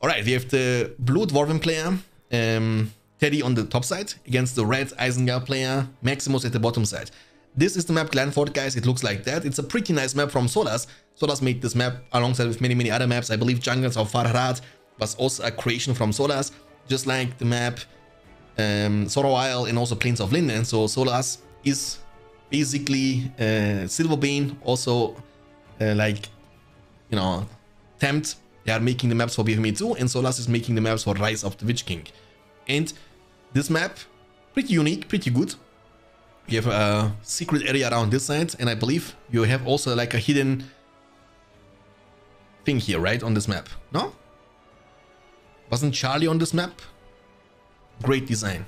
Alright, we have the blue Dwarven player, Teddy on the top side, against the red Isengard player, Maximus at the bottom side. This is the map Glenford, guys. It looks like that. It's a pretty nice map from Solas. Solas made this map alongside with many other maps. I believe Jungles of Farharad was also a creation from Solas, just like the map Sorrow Isle and also Plains of Linden. So Solas is basically Silverbane, also like, you know, Tempt. They are making the maps for BFME 2, and Solas is making the maps for Rise of the Witch King. And this map, pretty unique, pretty good. You have a secret area around this side, and I believe you have also like a hidden thing here, right, on this map. No? Wasn't Charlie on this map? Great design.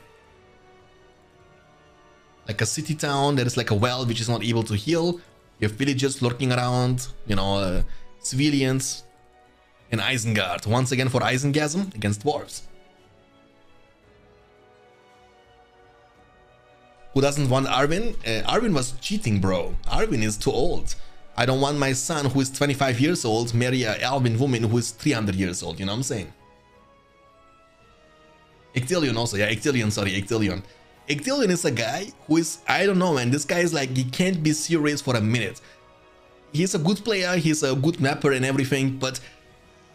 Like a city town, there is like a well which is not able to heal. You have villagers lurking around, you know, civilians. And Isengard, once again for Isengasm against dwarves. Who doesn't want Arwen? Arwen was cheating, bro. Arwen is too old. I don't want my son, who is 25 years old, marry a Elven woman who is 300 years old, you know what I'm saying? Ectelion also, yeah, Ectelion, sorry, Ectelion. Ectelion is a guy who is, I don't know, man, this guy is like, he can't be serious for a minute. He's a good player, he's a good mapper and everything, but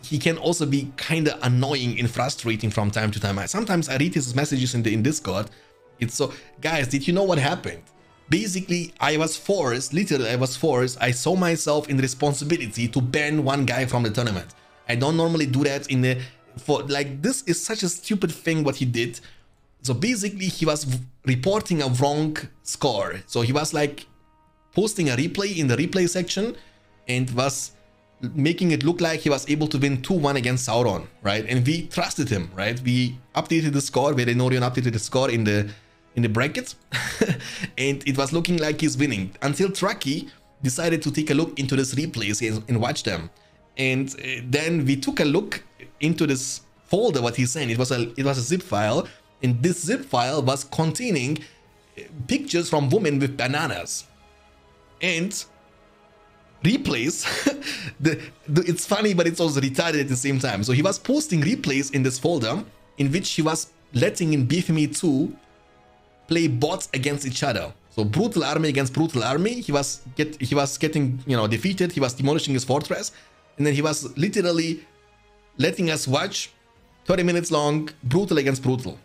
he can also be kind of annoying and frustrating from time to time. Sometimes I read his messages in Discord. It's so, guys, did you know what happened? Basically, I was forced, literally I was forced, I saw myself in the responsibility to ban one guy from the tournament. I don't normally do that in the, like, this is such a stupid thing what he did. So basically he was reporting a wrong score. So he was like posting a replay in the replay section and was making it look like he was able to win 2-1 against Sauron, right? And we trusted him, right? We updated the score, Verenorion updated the score in the bracket, and it was looking like he's winning until Trucky decided to take a look into this replays and watch them. And then we took a look into this folder, what he's saying. It was a zip file, and this zip file was containing pictures from women with bananas. And replays, it's funny, but it's also retarded at the same time. So he was posting replays in this folder in which he was letting in BFME 2 play bots against each other. So brutal army against brutal army. He was getting, you know, defeated. He was demolishing his fortress, and then he was literally letting us watch 30 minutes long brutal against brutal.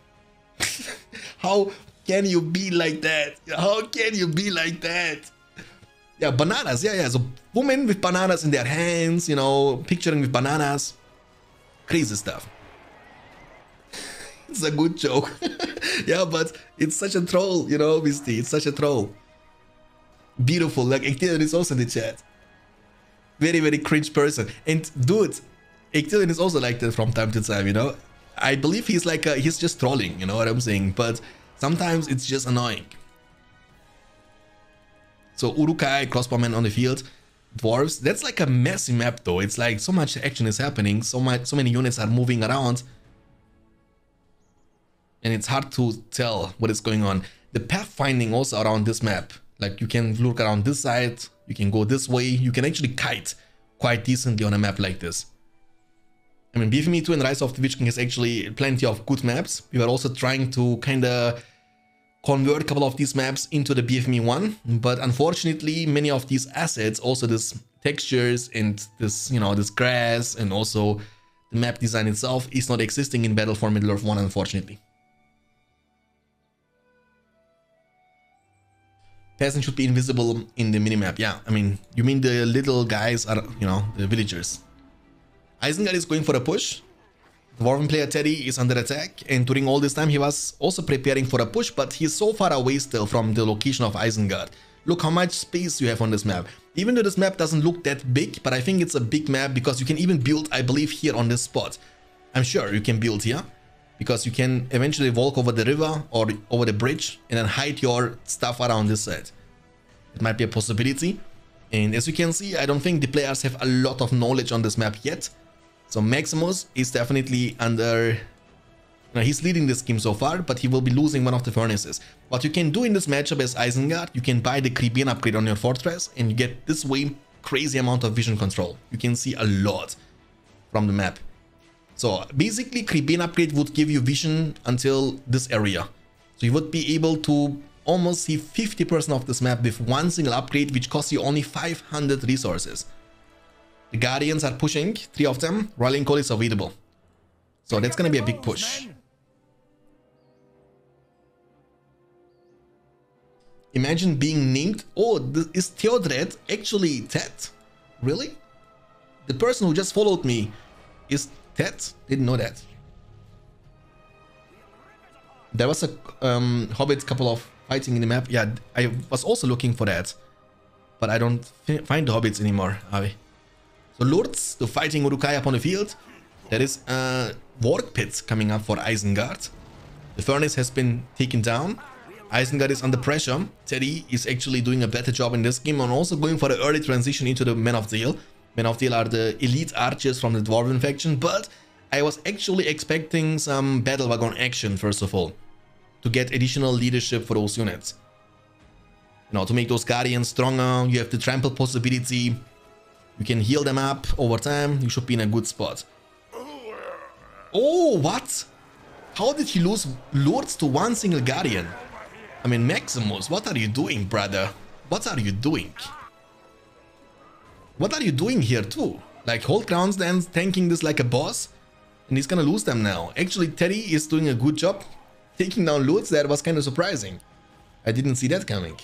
How can you be like that? How can you be like that? Yeah, bananas. Yeah. So women with bananas in their hands, you know, picturing with bananas. Crazy stuff. It's a good joke. Yeah, but it's such a troll, you know, Misty. It's such a troll. Beautiful. Like, Ectelion is also in the chat. Very cringe person. And dude, Ectelion is also like that from time to time, you know. I believe he's like he's just trolling, you know what I'm saying? But sometimes it's just annoying. So Uruk-hai, crossbowmen on the field, dwarves. That's like a messy map though. It's like so much action is happening, so many units are moving around, and it's hard to tell what is going on. The pathfinding also around this map, like you can look around this side, you can go this way, you can actually kite quite decently on a map like this. I mean, BFME 2 and Rise of the Witch King has actually plenty of good maps. We were also trying to kind of convert a couple of these maps into the BFME 1, but unfortunately many of these assets, also this textures and this, you know, this grass and also the map design itself is not existing in Battle for Middle-earth 1, unfortunately. Peasants should be invisible in the minimap. Yeah, I mean, you mean the little guys are, you know, the villagers. Isengard is going for a push. The Dwarven player Teddy is under attack, and during all this time he was also preparing for a push, but he's so far away still from the location of Isengard. Look how much space you have on this map. Even though this map doesn't look that big, but I think it's a big map because you can even build, I believe, here on this spot. I'm sure you can build here, because you can eventually walk over the river or over the bridge and then hide your stuff around this side. It might be a possibility. And as you can see, I don't think the players have a lot of knowledge on this map yet. So Maximus is definitely under, he's leading this game so far, but he will be losing one of the furnaces. What you can do in this matchup as Isengard, you can buy the Kribian upgrade on your fortress, and you get this way crazy amount of vision control. You can see a lot from the map. So basically, Creepane upgrade would give you vision until this area. So you would be able to almost see 50% of this map with one single upgrade, which costs you only 500 resources. The Guardians are pushing, 3 of them. Rallying Call is available. So that's gonna be a big push. Imagine being named. Oh, is Theodred actually Ted? Really? The person who just followed me is Ted? Didn't know that. There was a Hobbit couple of fighting in the map. Yeah, I was also looking for that. But I don't find the Hobbits anymore, Avi. So Lurtz, the fighting Uruk-hai upon the field. There is a Warg Pit coming up for Isengard. The Furnace has been taken down. Isengard is under pressure. Teddy is actually doing a better job in this game and also going for the early transition into the Men of Dale. Men of Dale are the elite archers from the Dwarven faction, but I was actually expecting some Battle Wagon action first of all, to get additional leadership for those units. You know, to make those Guardians stronger, you have the trample possibility. You can heal them up over time. You should be in a good spot. Oh, what? How did he lose Lords to one single Guardian? I mean, Maximus, what are you doing, brother? What are you doing? What are you doing here too? Like, hold Crown's Dance, tanking this like a boss, and he's gonna lose them now. Actually, Teddy is doing a good job taking down Lutz. That was kind of surprising. I didn't see that coming.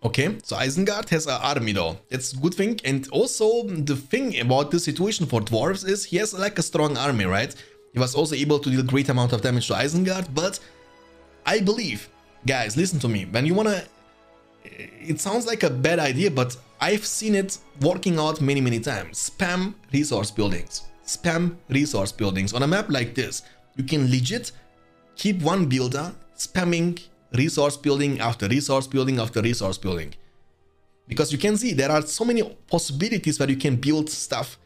Okay, so Isengard has an army though. That's a good thing. And also the thing about this situation for dwarves is he has like a strong army, right? He was also able to deal great amount of damage to Isengard, but I believe, guys, listen to me. When you wanna, it sounds like a bad idea, but I've seen it working out many times. Spam resource buildings. Spam resource buildings. On a map like this, you can legit keep one builder spamming resource building after resource building after resource building. Because you can see there are so many possibilities where you can build stuff.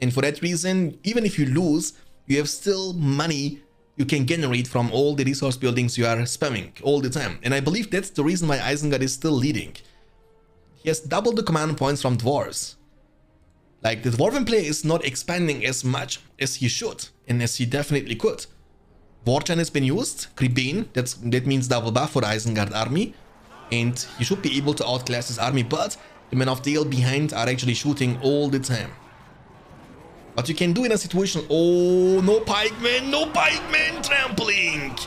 And for that reason, even if you lose, you have still money you can generate from all the resource buildings you are spamming all the time. And I believe that's the reason why Isengard is still leading. He has doubled the command points from dwarves. Like, the dwarven player is not expanding as much as he should, and as he definitely could. Warchan has been used, Creepane, that means double buff for the Isengard army, and he should be able to outclass his army, but the Men of Dale behind are actually shooting all the time. What you can do in a situation, oh, no pikemen trampling!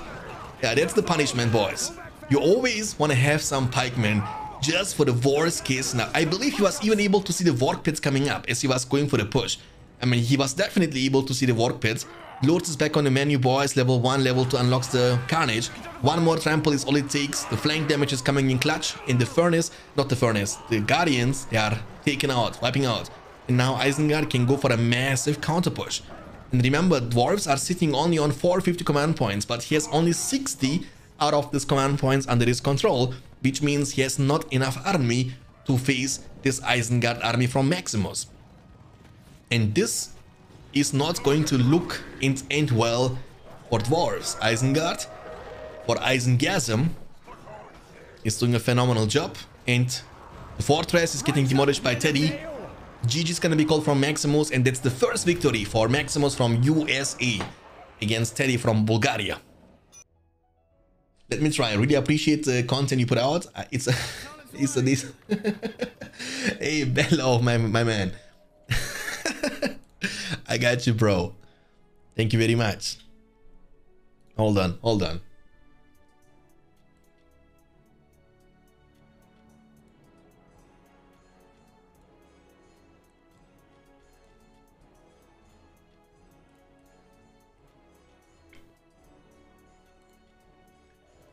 Yeah, that's the punishment, boys. You always want to have some pikemen just for the worst case. Now, I believe he was even able to see the Warg Pits coming up as he was going for the push. I mean, he was definitely able to see the Warg Pits. Lords is back on the menu, boys. Level 1, level 2 unlocks the Carnage. One more trample is all it takes. The flank damage is coming in clutch. In the Furnace, not the Furnace, the Guardians, they are taken out, wiping out. And now Isengard can go for a massive counter push. And remember, dwarves are sitting only on 450 command points, but he has only 60 out of these command points under his control, which means he has not enough army to face this Isengard army from Maximus. And this is not going to look and end well for dwarves. Isengard, for Isengasm, is doing a phenomenal job, and the fortress is getting demolished by Teddy. GG is gonna be called from Maximus, and that's the first victory for Maximus from USA against Teddy from Bulgaria. Let me try. I really appreciate the content you put out. It's a hey, Bello, my man. I got you, bro. Thank you very much. Hold on.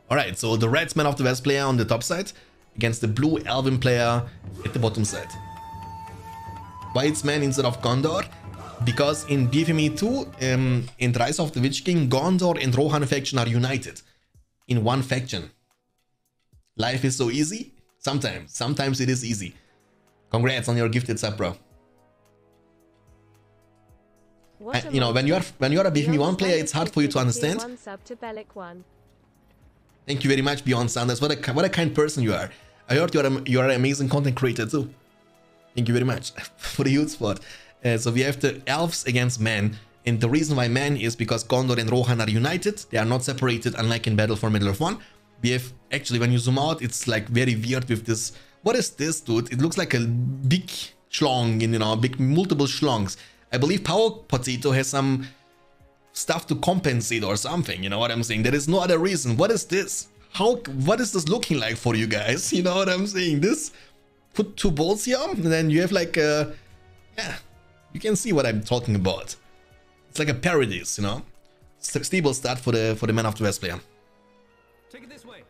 Alright, so the red Man of the West player on the top side against the blue Elven player at the bottom side. Why it's man instead of Gondor? Because in BFME 2 and Rise of the Witch King, Gondor and Rohan faction are united in one faction. Life is so easy? Sometimes it is easy. Congrats on your gifted sub, bro. You know, when you are a BFME 1 player, it's hard for you to understand. Thank you very much, Beyond Sanders. What a kind person you are. I heard you're an amazing content creator too. Thank you very much for the huge spot. So we have the elves against men, and the reason why men is because Gondor and Rohan are united. They are not separated, unlike in Battle for Middle-earth 1. We have, actually, when you zoom out, it's like very weird with this. What is this, dude? It looks like a big schlong, you know, big multiple schlongs. I believe Power Potato has some stuff to compensate or something, you know what I'm saying? There is no other reason. What is this? What is this looking like for you guys? You know what I'm saying? This, put 2 bolts here, and then you have like a, yeah, you can see what I'm talking about. It's like a paradise, you know? Stable start for the Man of the West player. Take it this way.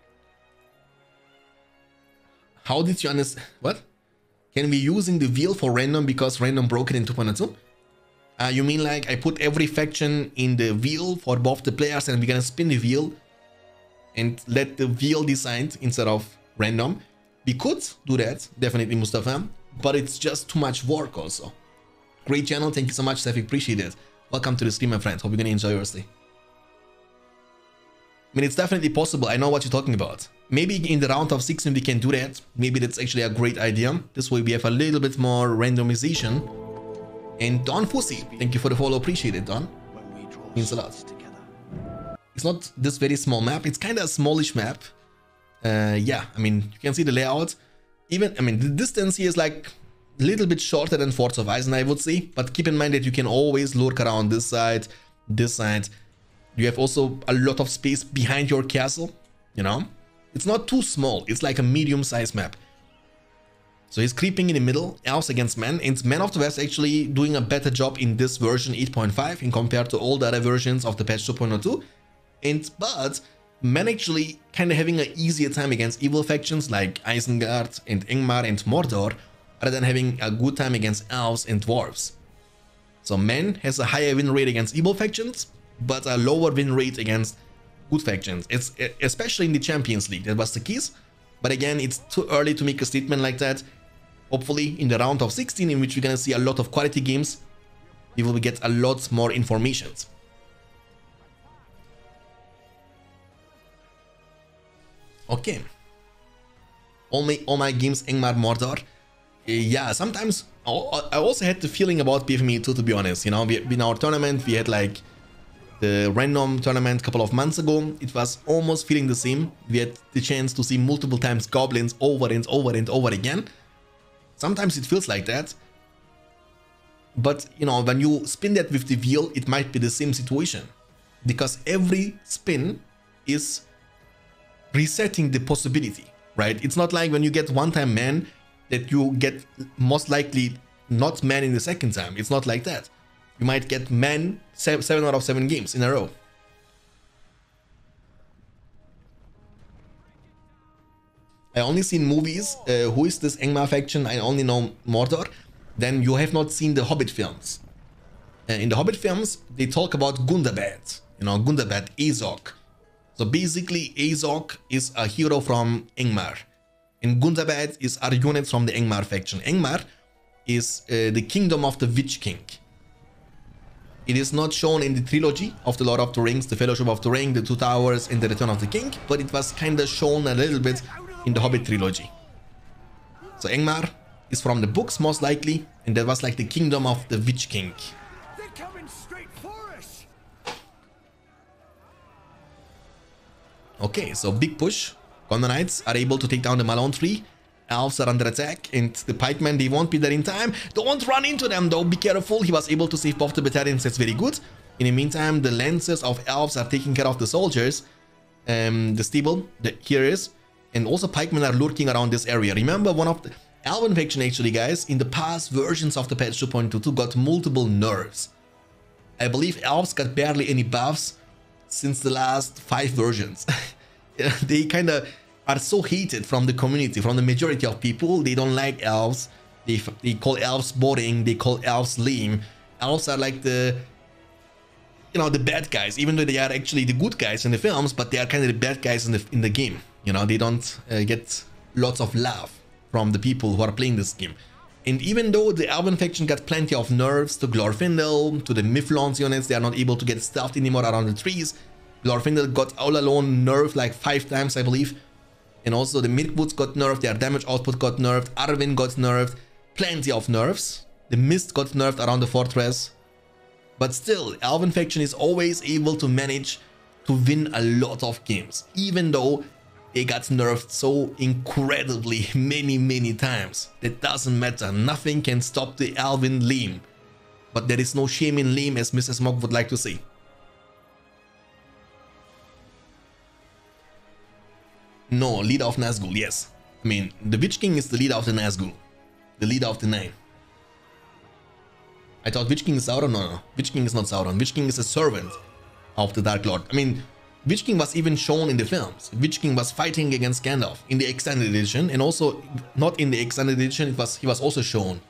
How did you understand? What? Can we using the wheel for random because random broke it in 2.2? You mean like I put every faction in the wheel for both the players and we're gonna spin the wheel and let the wheel decide instead of random? We could do that, definitely, Mustafa, but it's just too much work also. Great channel, thank you so much, Seth, appreciate it. Welcome to the stream, my friend. Hope you're gonna enjoy your stay. I mean, it's definitely possible. I know what you're talking about. Maybe in the round of 16 we can do that. Maybe that's actually a great idea. This way we have a little bit more randomization. And Don Fussy, thank you for the follow. Appreciate it, Don. Means a lot. It's not this very small map. It's kind of a smallish map. Yeah, I mean, you can see the layout. Even, I mean, the distance here is like a little bit shorter than Forts of Eisen, I would say. But keep in mind that you can always lurk around this side, this side. You have also a lot of space behind your castle, you know? It's not too small. It's like a medium-sized map. So he's creeping in the middle, elves against men, and Man of the West actually doing a better job in this version 8.5 in compared to all the other versions of the patch 2.02. But men actually kind of having an easier time against evil factions like Isengard and Ingmar and Mordor, rather than having a good time against elves and dwarves. So men has a higher win rate against evil factions, but a lower win rate against good factions. It's especially in the Champions League, that was the case. But again, it's too early to make a statement like that. Hopefully in the round of 16, in which we're gonna see a lot of quality games, we will get a lot more information. Okay. All my games, Ingmar, Mordor. Yeah, sometimes I also had the feeling about BFME 2, to be honest. You know, in our tournament, we had like the random tournament a couple of months ago. It was almost feeling the same. We had the chance to see multiple times goblins over and over and over again. Sometimes it feels like that. But, you know, when you spin that with the wheel, it might be the same situation. Because every spin is resetting the possibility, right? It's not like when you get one-time man that you get most likely not man in the second time. It's not like that. You might get man 7 out of 7 games in a row. I only seen movies. Who is this Ingmar faction? I only know Mordor. Then you have not seen the Hobbit films. In the Hobbit films, they talk about Gundabad. You know, Gundabad, Azog. So basically, Azog is a hero from Ingmar. And Gundabad are units from the Ingmar faction. Ingmar is the kingdom of the Witch King. It is not shown in the trilogy of the Lord of the Rings, the Fellowship of the Ring, the Two Towers, and the Return of the King, but it was kind of shown a little bit in the Hobbit trilogy. So Ingmar is from the books most likely, and that was like the kingdom of the Witch King. They're coming straight for us. Okay, so big push. Gondor Knights are able to take down the Malone tree. Elves are under attack, and the pikemen, they won't be there in time. Don't run into them though, be careful. He was able to save both the battalions, that's very good. In the meantime, the lances of elves are taking care of the soldiers. The stable, here is. And also pikemen are lurking around this area. Remember, one of the Elven faction actually, guys, in the past versions of the patch 2.22 got multiple nerfs. I believe elves got barely any buffs since the last 5 versions. They kind of are so hated from the community, from the majority of people. They don't like elves. They call elves boring. They call elves lame. Elves are like the, you know, the bad guys, even though they are actually the good guys in the films, but they are kind of the bad guys in the game. You know, they don't get lots of love from the people who are playing this game. And even though the Elven faction got plenty of nerfs to Glorfindel, to the Mifflon's units, they are not able to get stuffed anymore around the trees. Glorfindel got all alone nerfed like 5 times, I believe. And also the Mirkwoods got nerfed, their damage output got nerfed, Arwen got nerfed, plenty of nerfs. The Mist got nerfed around the fortress. But still, Elven faction is always able to manage to win a lot of games, even though they got nerfed so incredibly many times. That doesn't matter, nothing can stop the Elven Liam. But there is no shame in Liam, as Mrs. Mog would like to say. No, leader of Nazgul, yes. I mean, the Witch King is the leader of the Nazgul. The leader of the Nine. I thought Witch King is Sauron. No. Witch King is not Sauron. Witch King is a servant of the Dark Lord. I mean, Witch King was even shown in the films. Witch King was fighting against Gandalf in the extended edition, and also not in the extended edition. He was also shown.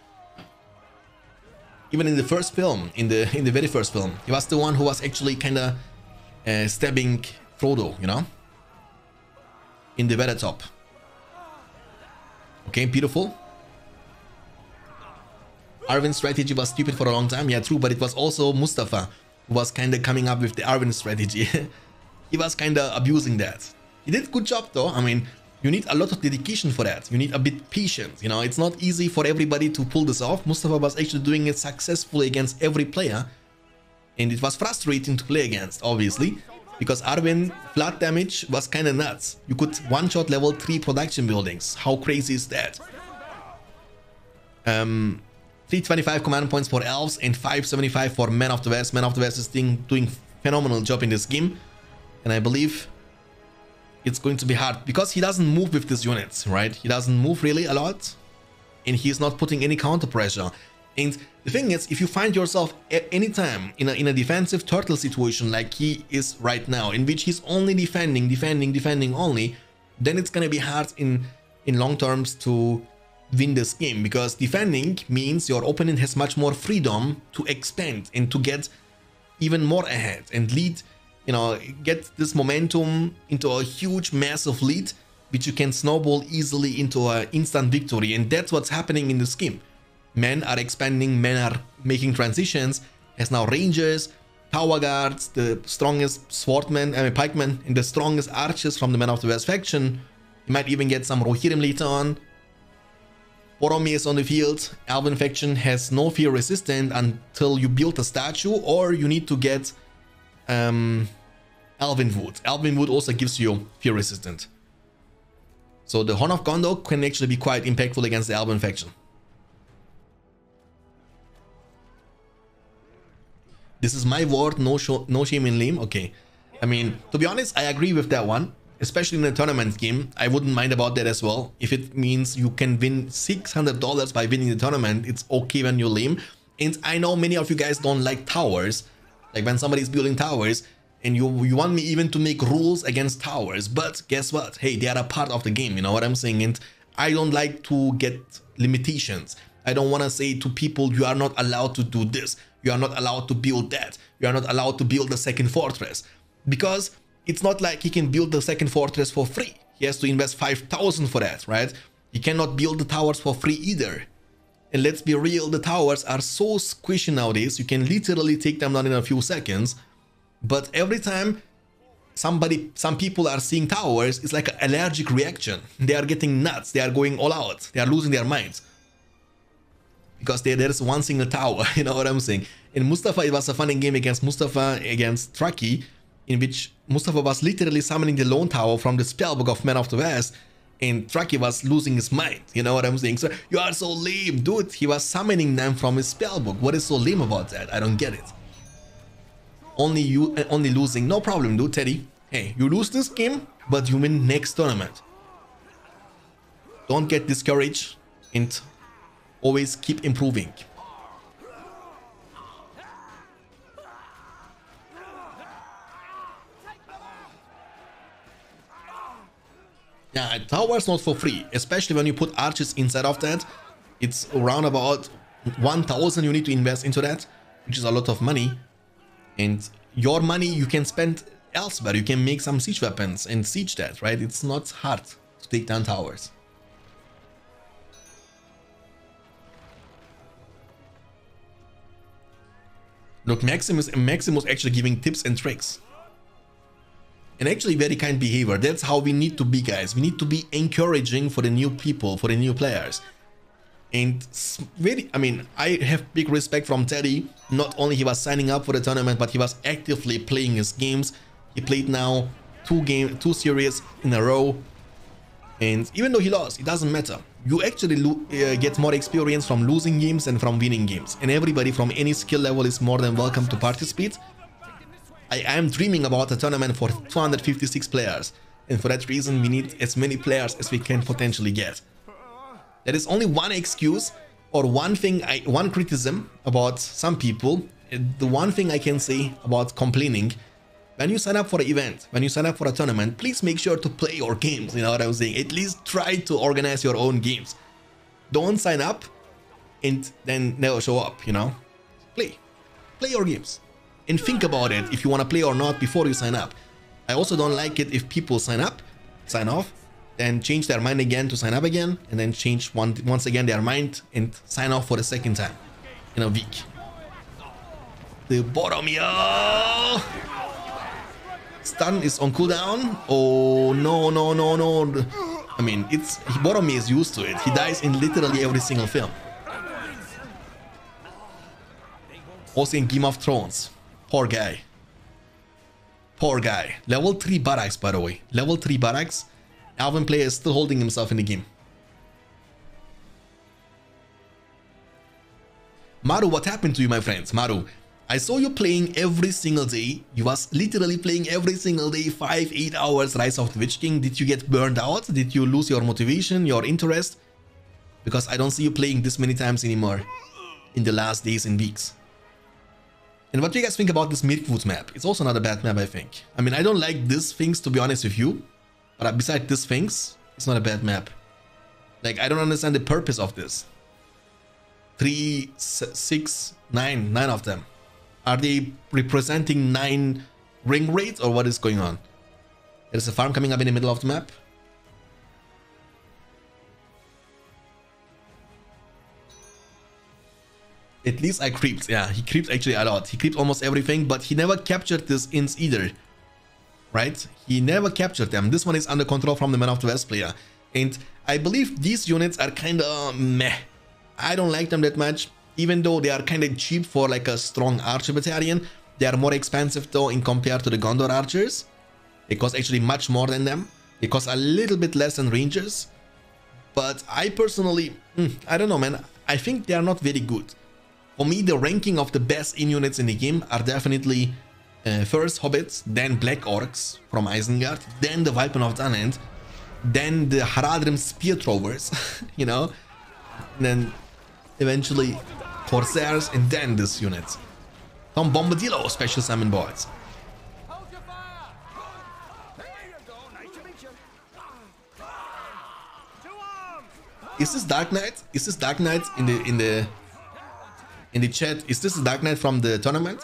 Even in the first film, in the very first film, he was the one who was actually kind of stabbing Frodo, you know, in the very top. Okay, beautiful. Arwen's strategy was stupid for a long time. Yeah, true, but it was also Mustafa who was kind of coming up with the Arwen strategy. He was kind of abusing that. He did a good job though. I mean, you need a lot of dedication for that. You need a bit patience. You know, it's not easy for everybody to pull this off. Mustafa was actually doing it successfully against every player. And it was frustrating to play against, obviously, because Arwen flat damage was kind of nuts. You could one-shot level 3 production buildings. How crazy is that? 325 command points for elves and 575 for Men of the West. Men of the West is doing phenomenal job in this game, and I believe it's going to be hard because he doesn't move with these units, right? He doesn't move really a lot, and he's not putting any counter pressure. And the thing is, if you find yourself at any time in a defensive turtle situation like he is right now, in which he's only defending only, then it's gonna be hard in long terms to win this game, because defending means your opponent has much more freedom to expand and to get even more ahead and lead, you know, get this momentum into a huge massive lead, which you can snowball easily into an instant victory. And that's what's happening in this game. Men are expanding, men are making transitions, as now rangers, tower guards, the strongest swordmen, pikemen, and the strongest archers from the Men of the West faction. You might even get some Rohirrim later on. Boromir is on the field. Elven faction has no fear resistant until you build a statue, or you need to get Elven Wood. Elven Wood also gives you fear resistant. So the Horn of Gondor can actually be quite impactful against the Elven faction. This is my word, no shame in Liam. Okay. I mean, to be honest, I agree with that one. Especially in a tournament game, I wouldn't mind about that as well. If it means you can win $600 by winning the tournament, it's okay when you Liam. And I know many of you guys don't like towers. Like when somebody's building towers, and you want me even to make rules against towers. But guess what? Hey, they are a part of the game, you know what I'm saying? And I don't like to get limitations. I don't want to say to people, you are not allowed to do this. You are not allowed to build that. You are not allowed to build the second fortress. Because it's not like he can build the second fortress for free. He has to invest 5,000 for that, right? He cannot build the towers for free either. And let's be real, the towers are so squishy nowadays, you can literally take them down in a few seconds. But every time some people are seeing towers, it's like an allergic reaction. They are getting nuts, they are going all out, they are losing their minds. Because there is one single tower, you know what I'm saying? In Mustafa, it was a funny game against Mustafa against Truckee, in which Mustafa was literally summoning the lone tower from the spellbook of Men of the West, and Truckee was losing his mind, you know what I'm saying? So, you are so lame, dude. He was summoning them from his spellbook. What is so lame about that? I don't get it. Only losing, no problem, dude, Teddy. Hey, you lose this game, but you win next tournament. Don't get discouraged and always keep improving. Yeah, tower's not for free, especially when you put archers inside of that. It's around about 1,000 you need to invest into that, which is a lot of money. And your money you can spend elsewhere. You can make some siege weapons and siege that, right? It's not hard to take down towers. Look, Maximus actually giving tips and tricks. and actually very kind behavior. That's how we need to be, guys. We need to be encouraging for the new people, for the new players. And very, I mean, I have big respect from Teddy. Not only he was signing up for the tournament, but he was actively playing his games. He played now two series in a row. And even though he lost, it doesn't matter. You actually get more experience from losing games than from winning games. And everybody from any skill level is more than welcome to participate. I am dreaming about a tournament for 256 players. And for that reason, we need as many players as we can potentially get. There is only one excuse or one criticism about some people. The one thing I can say about complaining: when you sign up for an event, when you sign up for a tournament, please make sure to play your games. You know what I'm saying? At least try to organize your own games. Don't sign up and then never show up, you know? Play your games and think about it if you want to play or not before you sign up. I also don't like it if people sign up, sign off, then change their mind again to sign up again, and then change once again their mind and sign off for the second time in a week. The Boromir stun is on cooldown. Oh no, no, no, no. I mean, Boromir is used to it. He dies in literally every single film. Also in Game of Thrones. Poor guy. Poor guy. Level 3 barracks, by the way. Level 3 barracks. Alvin player is still holding himself in the game. Maru, what happened to you, my friends? Maru, I saw you playing every single day. You was literally playing every single day, 5-8 hours Rise of the Witch King. Did you get burned out? Did you lose your motivation, your interest? Because I don't see you playing this many times anymore in the last days and weeks. And what do you guys think about this Mirkwood map? It's also not a bad map, I think. I mean, I don't like these things, to be honest with you. But besides these things, it's not a bad map. Like, I don't understand the purpose of this. 3, 6, 9 of them. Are they representing 9 ring rates, or what is going on? There's a farm coming up in the middle of the map. At least I creeped. Yeah, he creeped actually a lot. He creeped almost everything, but he never captured these ints either. Right? He never captured them. This one is under control from the Man of the West player. And I believe these units are kind of meh. I don't like them that much. Even though they are kind of cheap for like a strong archer battalion. They are more expensive though in compared to the Gondor archers. They cost actually much more than them. They cost a little bit less than rangers. But I personally, I don't know, man. I think they are not very good. For me, the ranking of the best in units in the game are definitely first Hobbits, then Black Orcs from Isengard, then the Viper of Dunend, then the Haradrim Spear Throwers, you know, and then eventually Corsairs, and then this unit. Some Bombadillo special summon boards. Is this Dark Knight? Is this Dark Knight in the chat? Is this the Dark Knight from the tournament?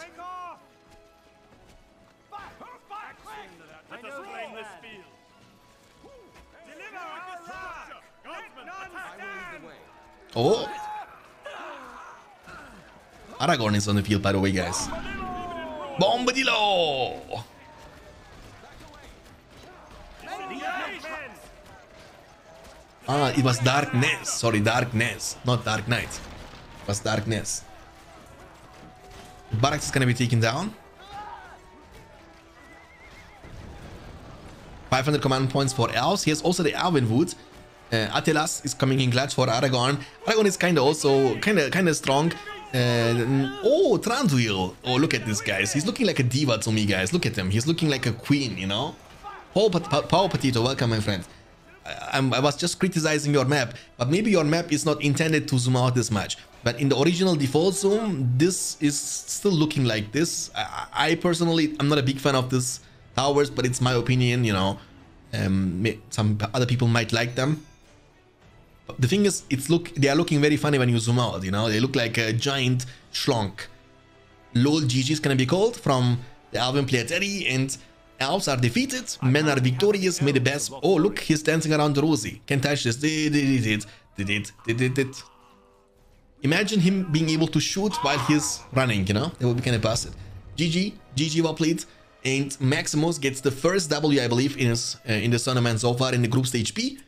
Oh, Aragorn is on the field, by the way, guys. Bombadillo! Ah, it was Darkness. Sorry, Darkness, not Dark Knight. It was Darkness. Barracks is gonna be taken down. 500 command points for elves. Here's also the Elvenwood. Atelas is coming in clutch for Aragorn. Aragorn is kind of strong. Oh, Thranduil. Oh, look at this, guys. He's looking like a diva to me, guys. Look at him. He's looking like a queen, you know. Power Potato, welcome, my friend. I was just criticizing your map, but maybe your map is not intended to zoom out this much. But in the original default zoom, this is still looking like this. I personally, I'm not a big fan of this towers, but it's my opinion, you know. Some other people might like them. But the thing is, they are looking very funny when you zoom out, you know. They look like a giant schlonk. LOL GG is gonna be called from the Alvin player Teddy, and elves are defeated, men are victorious, may the best. Oh, look, he's dancing around the Rosie. Can't touch this. Did it. Imagine him being able to shoot while he's running, you know? That would be kind of busted. GG, well played. And Maximus gets the first W, I believe, in his in the tournament so far in the group stage B.